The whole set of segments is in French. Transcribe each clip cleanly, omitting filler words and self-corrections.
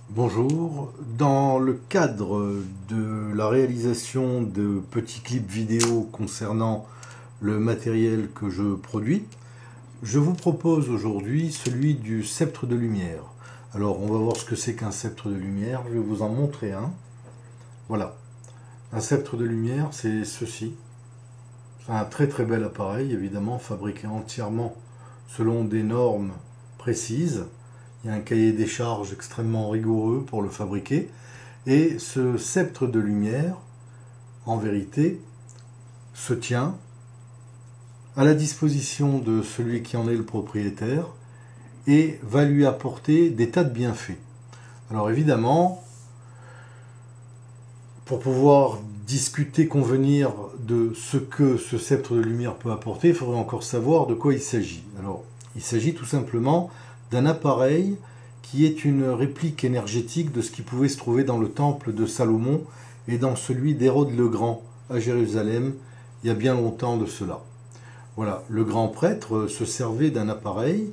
Bonjour, dans le cadre de la réalisation de petits clips vidéo concernant le matériel que je produis, je vous propose aujourd'hui celui du sceptre de lumière. Alors on va voir ce que c'est qu'un sceptre de lumière, je vais vous en montrer un. Voilà, un sceptre de lumière c'est ceci. C'est un très très bel appareil, évidemment fabriqué entièrement selon des normes précises. Il y a un cahier des charges extrêmement rigoureux pour le fabriquer. Et ce sceptre de lumière, en vérité, se tient à la disposition de celui qui en est le propriétaire et va lui apporter des tas de bienfaits. Alors évidemment, pour pouvoir discuter, convenir de ce que ce sceptre de lumière peut apporter, il faudrait encore savoir de quoi il s'agit. Alors, il s'agit tout simplement d'un appareil qui est une réplique énergétique de ce qui pouvait se trouver dans le temple de Salomon et dans celui d'Hérode le Grand à Jérusalem, il y a bien longtemps de cela. Voilà, le grand prêtre se servait d'un appareil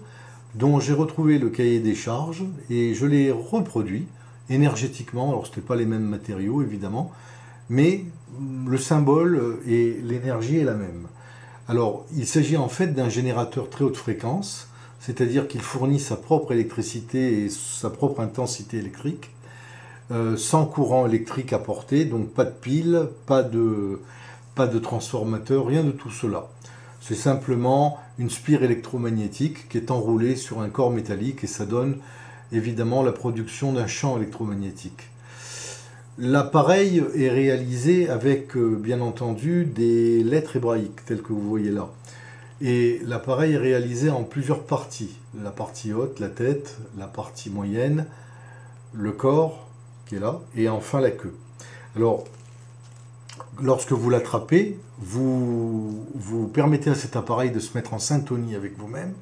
dont j'ai retrouvé le cahier des charges et je l'ai reproduit énergétiquement. Alors ce n'était pas les mêmes matériaux évidemment, mais le symbole et l'énergie est la même. Alors il s'agit en fait d'un générateur très haute fréquence, c'est-à-dire qu'il fournit sa propre électricité et sa propre intensité électrique, sans courant électrique apporté, donc pas de pile, pas de transformateur, rien de tout cela. C'est simplement une spire électromagnétique qui est enroulée sur un corps métallique et ça donne évidemment la production d'un champ électromagnétique. L'appareil est réalisé avec bien entendu des lettres hébraïques telles que vous voyez là. Et l'appareil est réalisé en plusieurs parties. La partie haute, la tête, la partie moyenne, le corps qui est là et enfin la queue. Alors, lorsque vous l'attrapez, vous permettez à cet appareil de se mettre en syntonie avec vous-même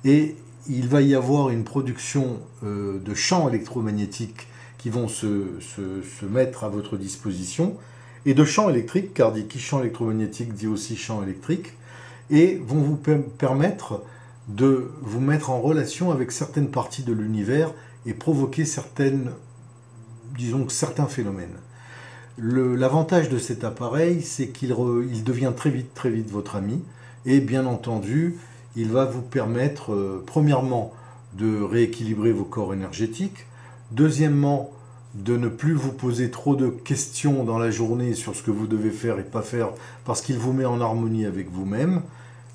et il va y avoir une production de champs électromagnétiques qui vont se mettre à votre disposition et de champs électriques, car qui champ électromagnétique dit aussi champ électrique, et vont vous permettre de vous mettre en relation avec certaines parties de l'univers et provoquer certains phénomènes. L'avantage de cet appareil, c'est qu'il devient très vite votre ami, et bien entendu, il va vous permettre, premièrement, de rééquilibrer vos corps énergétiques, deuxièmement, de ne plus vous poser trop de questions dans la journée sur ce que vous devez faire et pas faire, parce qu'il vous met en harmonie avec vous-même,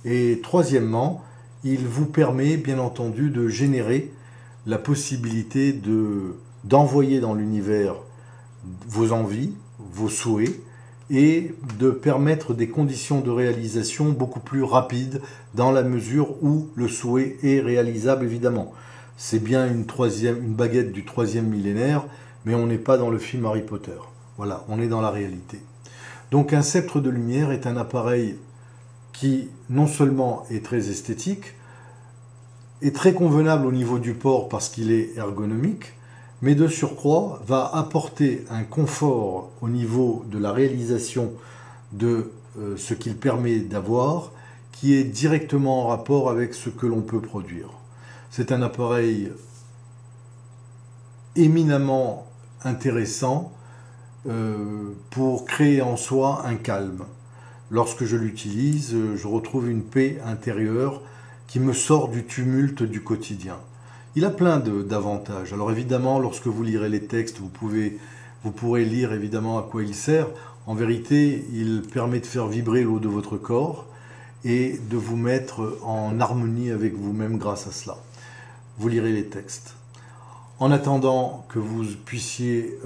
et troisièmement, il vous permet, bien entendu, de générer la possibilité d'envoyer dans l'univers vos envies, vos souhaits, et de permettre des conditions de réalisation beaucoup plus rapides dans la mesure où le souhait est réalisable évidemment. C'est bien une baguette du 3e millénaire, mais on n'est pas dans le film Harry Potter. Voilà, on est dans la réalité. Donc un sceptre de lumière est un appareil qui non seulement est très esthétique, est très convenable au niveau du port parce qu'il est ergonomique, mais de surcroît va apporter un confort au niveau de la réalisation de ce qu'il permet d'avoir, qui est directement en rapport avec ce que l'on peut produire. C'est un appareil éminemment intéressant pour créer en soi un calme. Lorsque je l'utilise, je retrouve une paix intérieure qui me sort du tumulte du quotidien. Il a plein d'avantages. Alors évidemment, lorsque vous lirez les textes, vous pourrez lire évidemment à quoi il sert. En vérité, il permet de faire vibrer l'eau de votre corps et de vous mettre en harmonie avec vous-même grâce à cela. Vous lirez les textes. En attendant que vous puissiez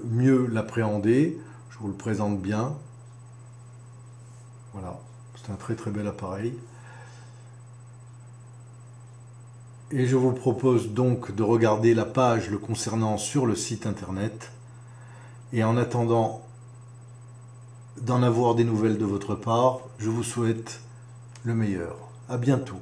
mieux l'appréhender, je vous le présente bien. Voilà, c'est un très très bel appareil. Et je vous propose donc de regarder la page le concernant sur le site internet. Et en attendant d'en avoir des nouvelles de votre part, je vous souhaite le meilleur. À bientôt.